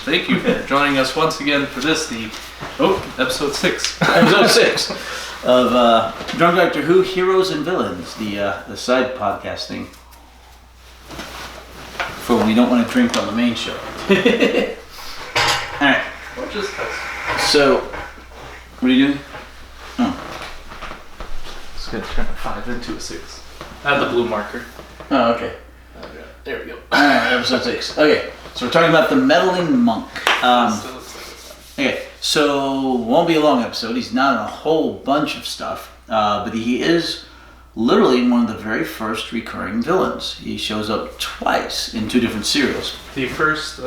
thank you for joining us once again for this, episode 6. Episode 6 of Drunk Doctor Who, Heroes and Villains, the side podcasting for when we don't want to drink on the main show. Alright. So, what are you doing? Oh. Just gonna turn a 5 into a 6. I have the blue marker. Oh, okay. There we go. Alright, episode 6. Okay, so we're talking about the Meddling Monk. Okay, so won't be a long episode. He's not in a whole bunch of stuff, but he is literally one of the very first recurring villains. He shows up twice in 2 different serials. The first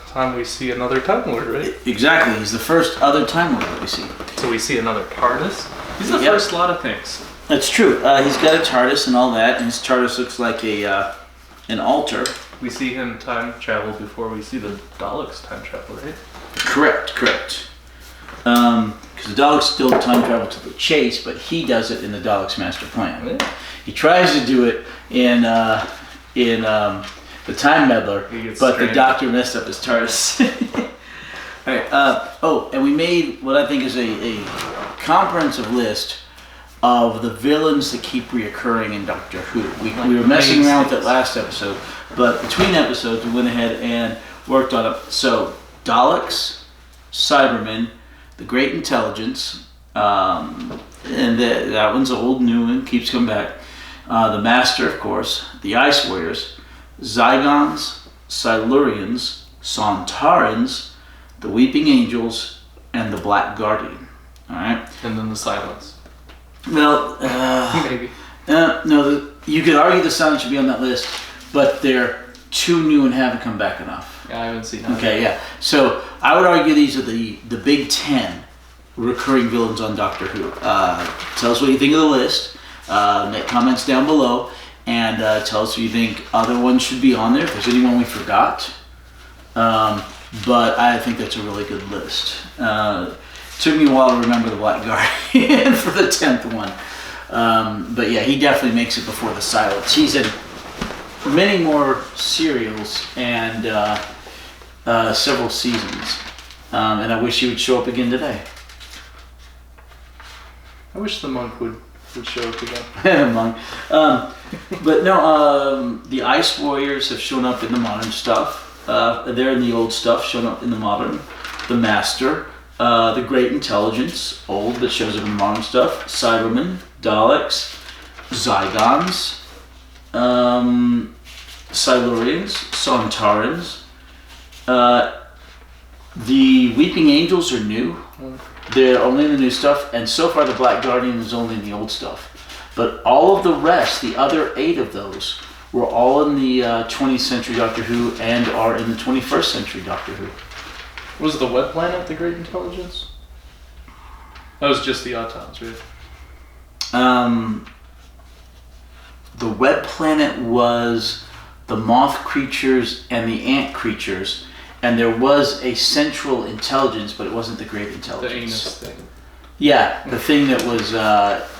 time we see another Time Lord, right? Exactly, he's the first other Time Lord that we see. So we see another TARDIS. He's the first lot of things. That's true. He's got a TARDIS and all that, and his TARDIS looks like an altar. We see him time travel before we see the Daleks time travel, right? Correct. Because the Daleks still time travel to the chase, but he does it in the Daleks' master plan. Yeah. He tries to do it in the Time Meddler, but the Doctor messed up his TARDIS. All right. And we made what I think is a comprehensive list of the villains that keep reoccurring in Doctor Who. We were messing around with it last episode, but between episodes we went ahead and worked on it. So Daleks, Cybermen, the Great Intelligence, and that one's old, new one, keeps coming back. The Master, of course, the Ice Warriors, Zygons, Silurians, Sontarans, the Weeping Angels, and the Black Guardian. All right. And then the Silence. Well, maybe. No, you could argue the Silence should be on that list, but they're too new and haven't come back enough. Yeah, I haven't seen that. Okay, yeah. So I would argue these are the big 10 recurring villains on Doctor Who. Tell us what you think of the list. Make comments down below, and tell us if you think other ones should be on there. If there's anyone we forgot. But I think that's a really good list. Took me a while to remember the Black Guardian for the 10th one. But yeah, he definitely makes it before the Silence. He's in many more serials and several seasons. And I wish he would show up again today. I wish the Monk would show up again. The Monk. But no, the Ice Warriors have shown up in the modern stuff. They're in the old stuff, shown up in the modern. The Master. The Great Intelligence, old, but shows up in modern stuff. Cybermen, Daleks, Zygons, Silurians, Sontarans. The Weeping Angels are new. They're only in the new stuff, and so far the Black Guardian is only in the old stuff. But all of the rest, the other 8 of those, were all in the 20th century Doctor Who and are in the 21st century Doctor Who. Was the Web Planet the Great Intelligence? That was just the Autons, right? The Web Planet was the moth creatures and the ant creatures, and there was a central intelligence, but it wasn't the Great Intelligence. The anus thing. Yeah, the thing that was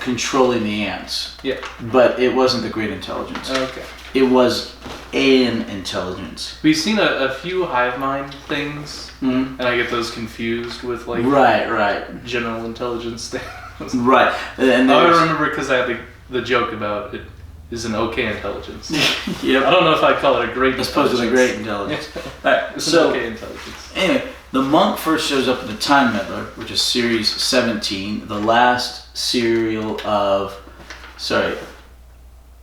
controlling the ants. Yeah. But it wasn't the Great Intelligence. Okay. It was an intelligence. We've seen a few hive mind things, Mm-hmm. and I get those confused with like Right. general intelligence things. Right. And I remember because I had the joke about it is an okay intelligence. Yep. I don't know if I'd call it a great As opposed to the Great Intelligence. Alright, It's so an okay intelligence. anyway, the Monk first shows up in the Time Meddler, which is series 17, the last serial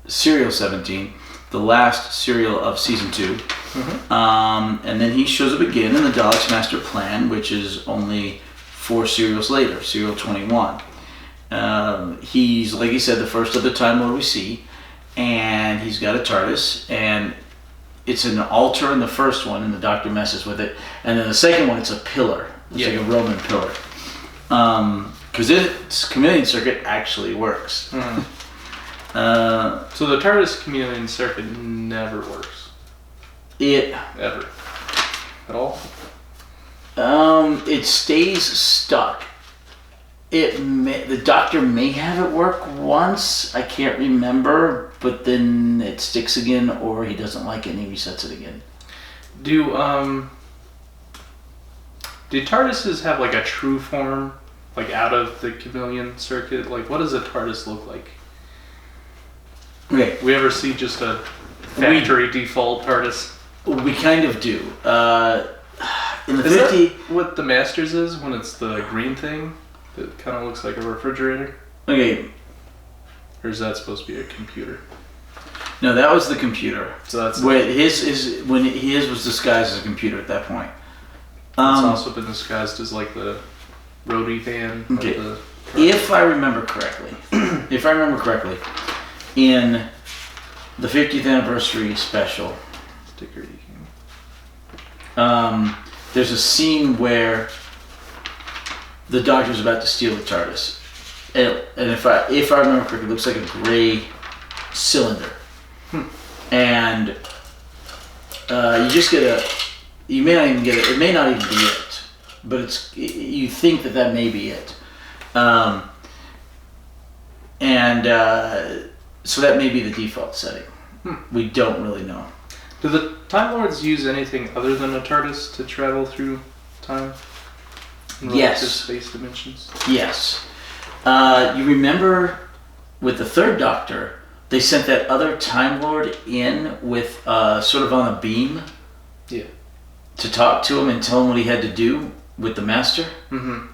17, the last serial of season 2. Mm-hmm. And then he shows up again in the Daleks Master Plan, which is only 4 serials later, serial 21. He's, like he said, the first of the Time Lord we see, and he's got a TARDIS, and it's an altar in the first one, and the Doctor messes with it, and then the second one, it's a pillar. It's like a Roman pillar. Because its chameleon circuit actually works. Mm-hmm. So the TARDIS chameleon circuit never works. Ever. At all? It stays stuck. The Doctor may have it work once, I can't remember, but then it sticks again, or he doesn't like it and he resets it again. Do Did TARDISes have like a true form, like out of the chameleon circuit? Like, what does a TARDIS look like? Okay. We ever see just a factory default TARDIS? We kind of do. In the Is 50... that what the Masters is when it's the green thing that kind of looks like a refrigerator? Okay. Or is that supposed to be a computer? No, that was the computer. So that's when his was disguised as a computer at that point. It's also been disguised as like the roadie van. Okay. If I remember correctly, in the 50th anniversary special, sticker there's a scene where the Doctor's about to steal the TARDIS, and if I remember correctly, it looks like a gray cylinder, and you just get you may not even get it. It may not even be it, but you think that may be it, so that may be the default setting. We don't really know. Do the Time Lords use anything other than a TARDIS to travel through time? Yes. Space dimensions? Yes. You remember with the third Doctor, they sent that other Time Lord in with sort of on a beam. Yeah. To talk to him and tell him what he had to do with the Master. Mm-hmm.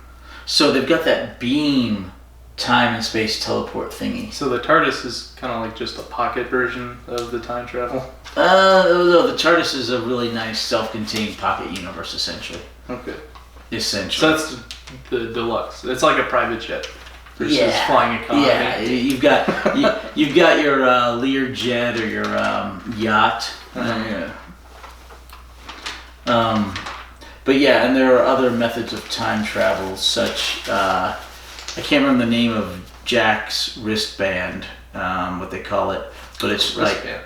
So they've got that beam time and space teleport thingy. So the TARDIS is kind of like just a pocket version of the time travel? No, the TARDIS is a really nice self-contained pocket universe, essentially. Okay. Essentially. So that's the deluxe. It's like a private jet versus flying economy. Yeah, you've got your Lear jet or your yacht. But yeah, and there are other methods of time travel, such I can't remember the name of Jack's wristband, what they call it, but it's wristband. Like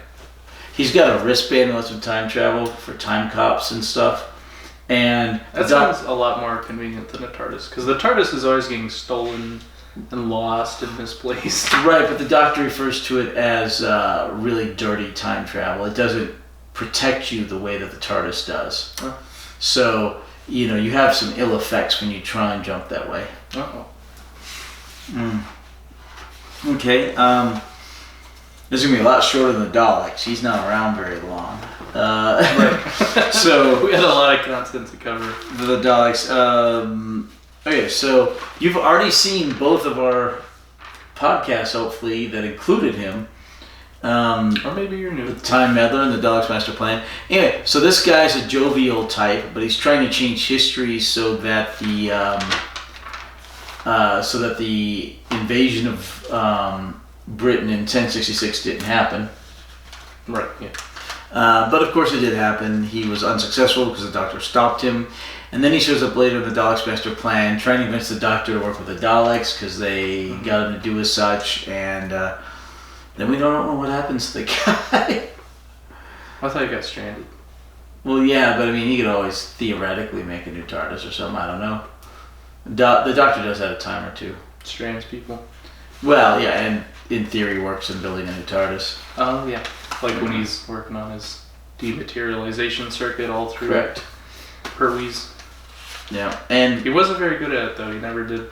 he's got a wristband that lets him time travel for time cops and stuff. And that sounds a lot more convenient than a TARDIS, because the TARDIS is always getting stolen and lost and misplaced. Right, but the Doctor refers to it as really dirty time travel. It doesn't protect you the way that the TARDIS does. Oh. So, you have some ill effects when you try and jump that way. Uh-oh. Okay, this is going to be a lot shorter than the Daleks. He's not around very long. Right. So we had a lot of content to cover. The Daleks. Okay, so you've already seen both of our podcasts, hopefully, that included him. Or maybe you're new. The Time Meddler and the Daleks Master Plan. Anyway, so this guy's a jovial type, but he's trying to change history so that the invasion of Britain in 1066 didn't happen. Right. Yeah. But of course it did happen. He was unsuccessful because the Doctor stopped him. And then he shows up later in the Daleks Master Plan, trying to convince the Doctor to work with the Daleks because they got him to do as such. And then we don't know what happens to the guy. I thought he got stranded. Well, yeah, but I mean, he could always theoretically make a new TARDIS or something. I don't know. The Doctor does have a time or two. Strands people. Well, yeah, and in theory works in building a new TARDIS. Oh, yeah. Like when he's working on his dematerialization circuit all through Correct. Perwies. Yeah, and he wasn't very good at it, though. He never did.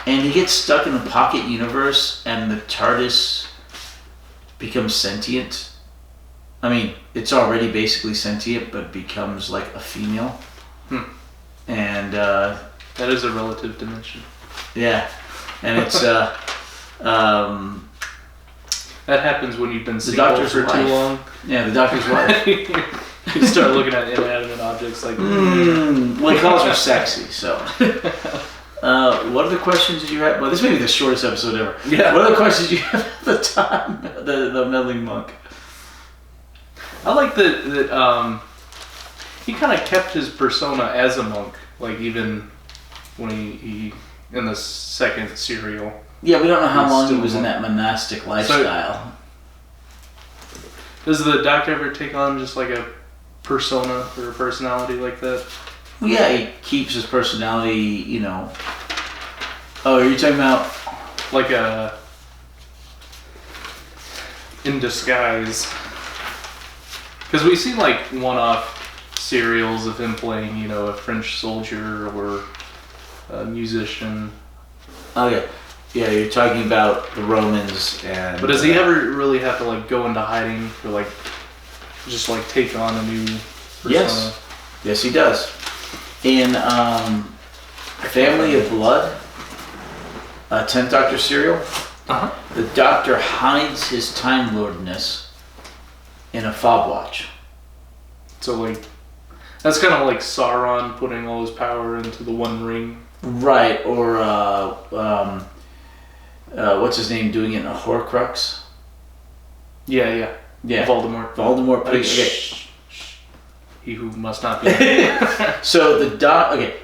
And he gets stuck in the pocket universe, and the TARDIS becomes sentient. I mean, it's already basically sentient, but becomes like a female. And that is a relative dimension. Yeah, and it's that happens when you've been single for too long. Yeah, the Doctor's wife. You start looking at inanimate objects like. Well, he calls her sexy, so. What other questions did you have? Well, this may be the shortest episode ever. Yeah. What other questions did you have at the time? The Meddling Monk. I like that he kind of kept his persona as a monk, like even when he in the second serial. Yeah, we don't know how long he was in that monastic lifestyle. So, does the Doctor ever take on just like a persona or a personality like that? Well, yeah, he keeps his personality, Oh, are you talking about like a in disguise? Because we see like one-off serials of him playing, a French soldier or a musician. Okay. Yeah, you're talking about the Romans and... But does he ever really have to, go into hiding or, just, take on a new persona? Yes. Yes, he does. In Family of Blood, 10th Doctor serial, the Doctor hides his Time Lordness in a fob watch. So, that's kind of like Sauron putting all his power into the One Ring. Right, or what's his name doing it in a Horcrux? Yeah. Voldemort. Okay. He who must not be. So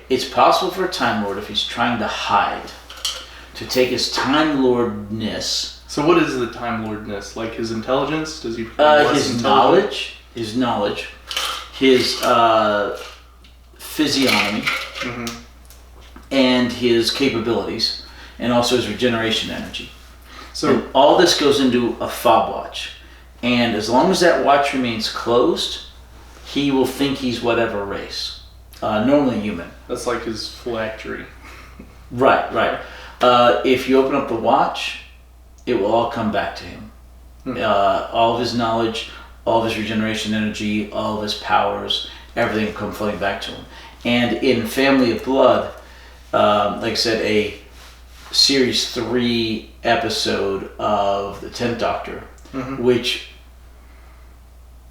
it's possible for a Time Lord, if he's trying to hide, to take his Time Lordness. So what is the Time Lordness? Like his intelligence? Does he? His knowledge, his physiognomy, and his capabilities, and also his regeneration energy. So and all this goes into a fob watch, and as long as that watch remains closed, he will think he's whatever race. Normally human. That's like his phylactery. Right. If you open up the watch, it will all come back to him. All of his knowledge, all of his regeneration energy, all of his powers, everything will come flooding back to him. And in Family of Blood, like I said, a Series 3 episode of the 10th Doctor, which...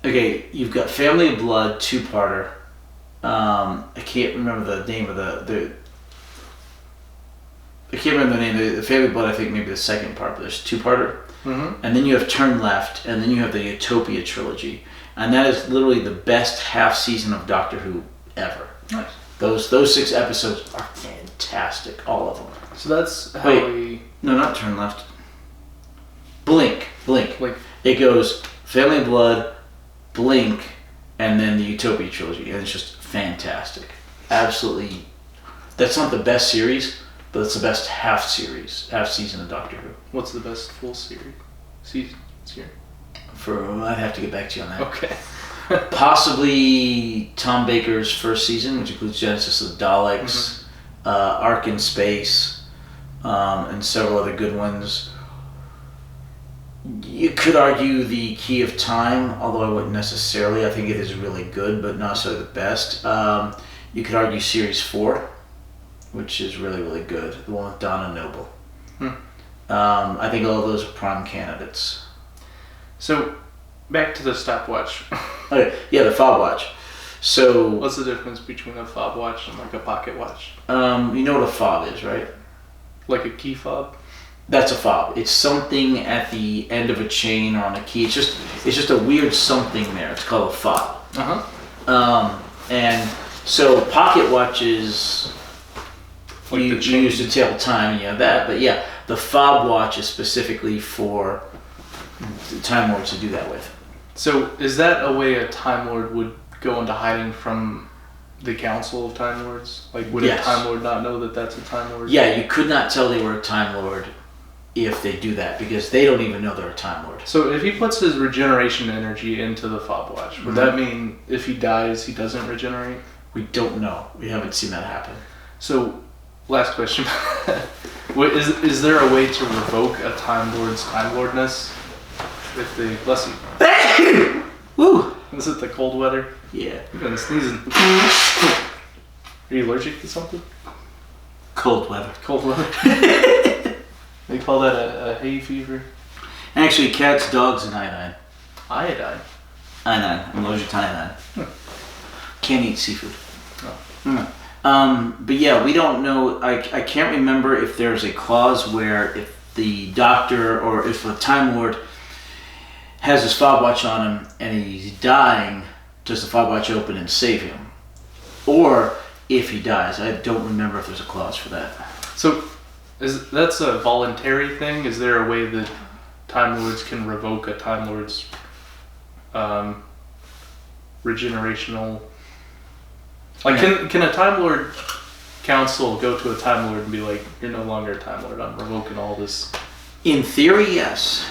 Okay, you've got Family of Blood, 2-parter. I can't remember the name of the Family of Blood, I think maybe the second part, but there's 2-parter. And then you have Turn Left, and then you have the Utopia trilogy. And that is literally the best half season of Doctor Who ever. Nice. Those 6 episodes are fantastic, all of them. So that's how No, not Turn Left. Blink. It goes Family of Blood, Blink, and then the Utopia trilogy, and it's just fantastic. Absolutely. That's not the best series, but it's the best half season of Doctor Who. What's the best full series? Season? I'd have to get back to you on that. Okay. Possibly Tom Baker's first season, which includes Genesis of the Daleks, Ark in Space, and several other good ones. You could argue the Key of Time, although I wouldn't necessarily. I think it is really good, but not so the best. You could argue Series 4, which is really, really good. The one with Donna Noble. I think all of those are prime candidates. So, back to the stopwatch. Okay, yeah, the fob watch. So... What's the difference between a fob watch and a pocket watch? You know what a fob is, right? Like a key fob? That's a fob. It's something at the end of a chain or on a key. It's just a weird something there. It's called a fob. And so pocket watches, like you use to tell time and you have that. But yeah, the fob watch is specifically for the Time Lords to do that with. So is that a way a Time Lord would go into hiding from the Council of Time Lords? Like, would a Time Lord not know that that's a Time Lord? Yeah, you could not tell they were a Time Lord if they do that, because they don't even know they're a Time Lord. So if he puts his regeneration energy into the fob watch, would that mean if he dies, he doesn't regenerate? We don't know. We haven't seen that happen. So, last question. Is there a way to revoke a Time Lord's Time Lordness? If they... Bless you. Woo! Is it the cold weather? Yeah. You've been sneezing. Are you allergic to something? Cold weather. Cold weather. They call that a hay fever. Actually, cats, dogs, and iodine. Iodine? Iodine. I'm allergic to iodine. Can't eat seafood. Oh. But yeah, we don't know. I can't remember if there's a clause where if the Doctor or if a Time Lord has his fob watch on him and he's dying, does the fob watch open and save him? Or if he dies. I don't remember if there's a clause for that. So... that's a voluntary thing? Is there a way that Time Lords can revoke a Time Lord's regenerational... Like, can a Time Lord council go to a Time Lord and be like, you're no longer a Time Lord, I'm revoking all this? In theory, yes.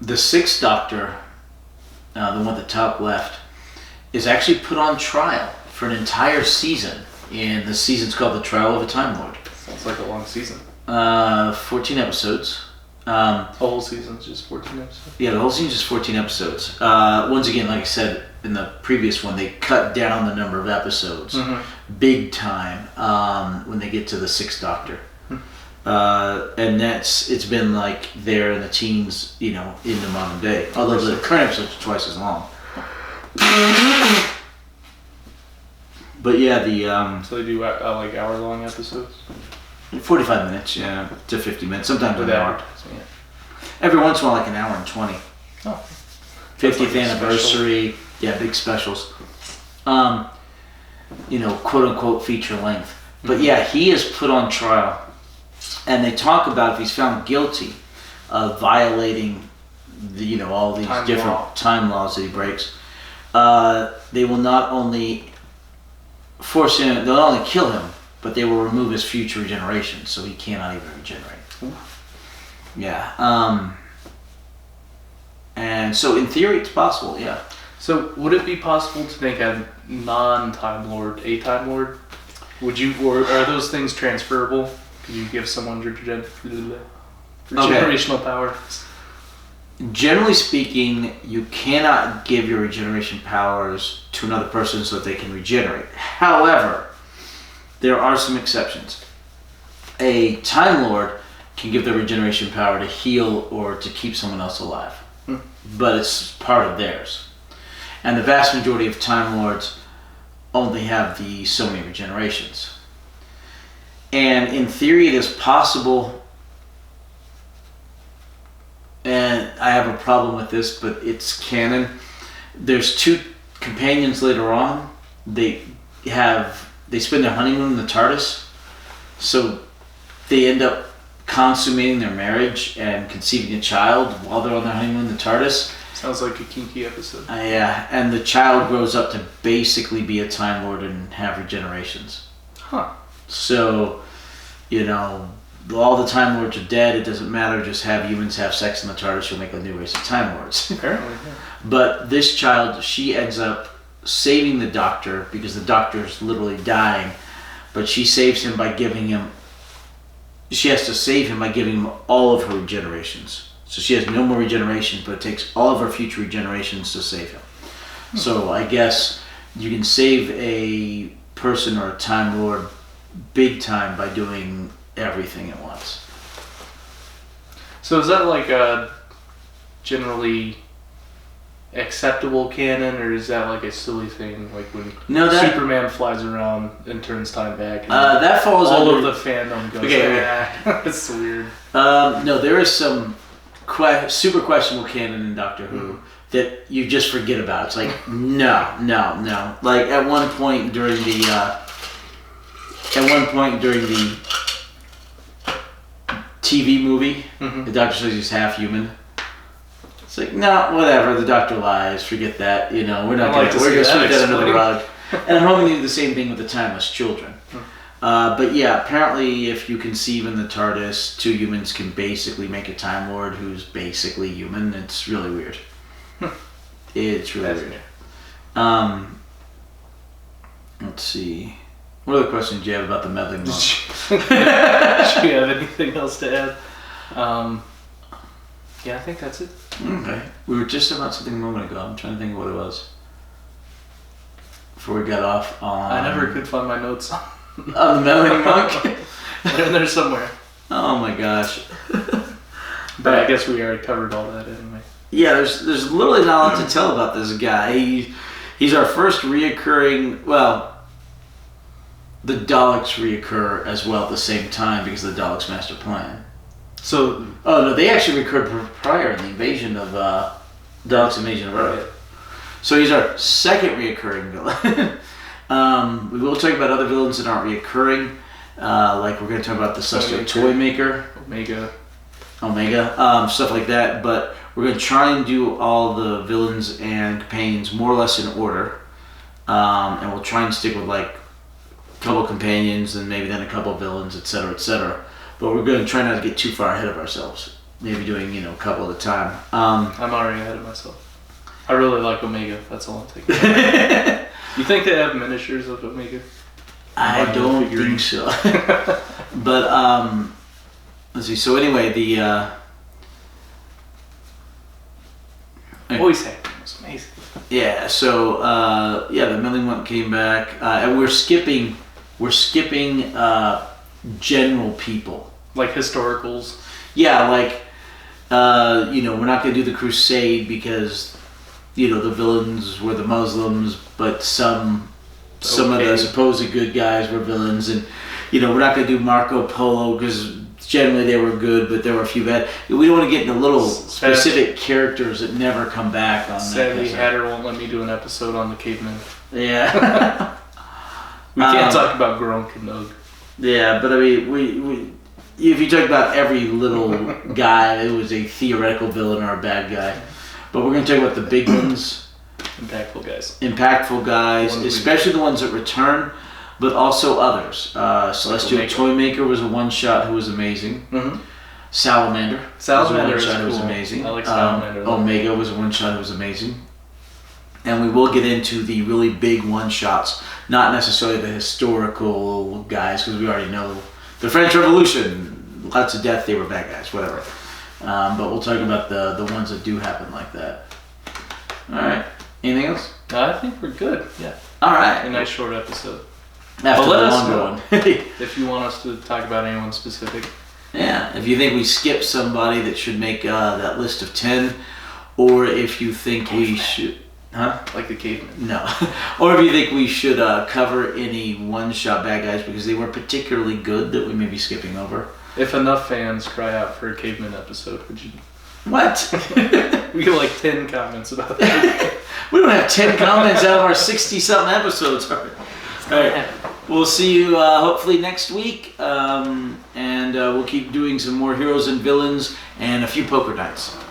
The 6th Doctor, the one at the top left, is actually put on trial for an entire season. And the season's called The Trial of a Time Lord. Sounds like a long season. 14 episodes. The whole season's just 14 episodes? Yeah, the whole season's just 14 episodes. Once again, like I said in the previous one, they cut down the number of episodes big time when they get to the Sixth Doctor. And it's been like there in the teens, in the modern day. Although the current episodes are twice as long. But yeah, so they do like hour-long episodes? 45 minutes, yeah, to 50 minutes. Sometimes an hour. Yeah. Every once in a while, like an hour and 20. Oh. 50th anniversary. Special. Yeah, big specials. Quote-unquote feature length. But yeah, he is put on trial. And they talk about if he's found guilty of violating all these different time laws that he breaks, they will not only force him, they'll not only kill him, but they will remove his future regeneration, so he cannot even regenerate. Ooh. Yeah. And so in theory it's possible, yeah. So would it be possible to make a non-Time Lord a Time Lord? Or are those things transferable? Could you give someone regenerational power? Generally speaking, you cannot give your regeneration powers to another person so that they can regenerate. However, there are some exceptions. A Time Lord can give their regeneration power to heal or to keep someone else alive. But it's part of theirs. And the vast majority of Time Lords only have so many regenerations. And in theory, it is possible, and I have a problem with this, but it's canon. There's two companions later on. They spend their honeymoon in the TARDIS, so they end up consummating their marriage and conceiving a child while they're on their honeymoon in the TARDIS. Sounds like a kinky episode. Yeah, and the child grows up to basically be a Time Lord and have regenerations. Huh. So, all the Time Lords are dead. It doesn't matter. Just have humans have sex in the TARDIS. You'll make a new race of Time Lords. Apparently, yeah. But this child, she ends up saving the Doctor because the Doctor's literally dying. But she saves him by giving him... She has to save him by giving him all of her regenerations. So she has no more regeneration, but it takes all of her future regenerations to save him. So I guess you can save a person or a Time Lord big time by doing everything at once. So is that like a generally acceptable canon, or is that like a silly thing, like when Superman flies around and turns time back? And that falls all under... of the fandom goes, it's weird. No, there is some super questionable canon in Doctor Who that you just forget about. It's like, no. Like at one point during the TV movie, the Doctor says he's half human. It's like, no, whatever. The Doctor lies. Forget that. We're not going to. We're going to sweep that under the rug. And I'm hoping to do the same thing with the Timeless Children. But yeah, apparently, if you conceive in the TARDIS, two humans can basically make a Time Lord who's basically human. It's really weird. It's really weird. Let's see. What other questions do you have about the Meddling Monk? Do you have anything else to add? Yeah, I think that's it. Okay. We were just about something a moment ago. I'm trying to think of what it was. Before we got off on... I never could find my notes on the Meddling Monk? They're there somewhere. Oh my gosh. But I guess we already covered all that anyway. Yeah, there's literally not a lot to tell about this guy. He's our first reoccurring... Well, the Daleks reoccur as well at the same time because of the Daleks' master plan. So... Oh, no, they actually recurred prior in the invasion of... Daleks' invasion of Earth. So he's our second reoccurring villain. We will talk about other villains that aren't reoccurring. Like we're going to talk about the Celestial Toy Maker. Omega. Stuff like that. But we're going to try and do all the villains and companions more or less in order. And we'll try and stick with like a couple companions and maybe then a couple villains, etc., etc. But we're going to try not to get too far ahead of ourselves. Maybe doing, a couple at a time. I'm already ahead of myself. I really like Omega. That's all I'm thinking. You think they have miniatures of Omega? I don't think so. But let's see. So anyway, the voice acting was amazing. Yeah. So the Meddling Monk came back, and we're skipping general people, like historicals. Yeah, like we're not gonna do the Crusade because the villains were the Muslims, but some of the supposed good guys were villains, and we're not gonna do Marco Polo because generally they were good, but there were a few bad. We don't want to get into little specific characters that never come back on. Sadly, Hatter won't let me do an episode on the cavemen. Yeah. We can't talk about Gronk and Ugg. Yeah, but I mean, we if you talk about every little guy, it was a theoretical villain or a bad guy. But we're going to talk about the big ones. Impactful guys, especially the ones that return, but also others. Celestial Toymaker was a one-shot who was amazing. Mm-hmm. Salamander was a one-shot who was amazing. I like Salamander. Omega was a one-shot who was amazing. And we will get into the really big one-shots, not necessarily the historical guys, because we already know the French Revolution, lots of death, they were bad guys, whatever. But we'll talk about the ones that do happen like that. All right. Anything else? I think we're good. Yeah. All right. A nice short episode. After the longer one. If you want us to talk about anyone specific. Yeah. If you think we skipped somebody that should make that list of 10, or if you think we should... Huh? Like the caveman. No. Or if you think we should cover any one-shot bad guys because they weren't particularly good that we may be skipping over. If enough fans cry out for a caveman episode, would you... What? We get like 10 comments about that. We don't have 10 comments out of our 60-something episodes. All right. We'll see you hopefully next week. And we'll keep doing some more heroes and villains and a few poker nights. All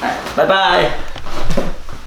right. Bye-bye.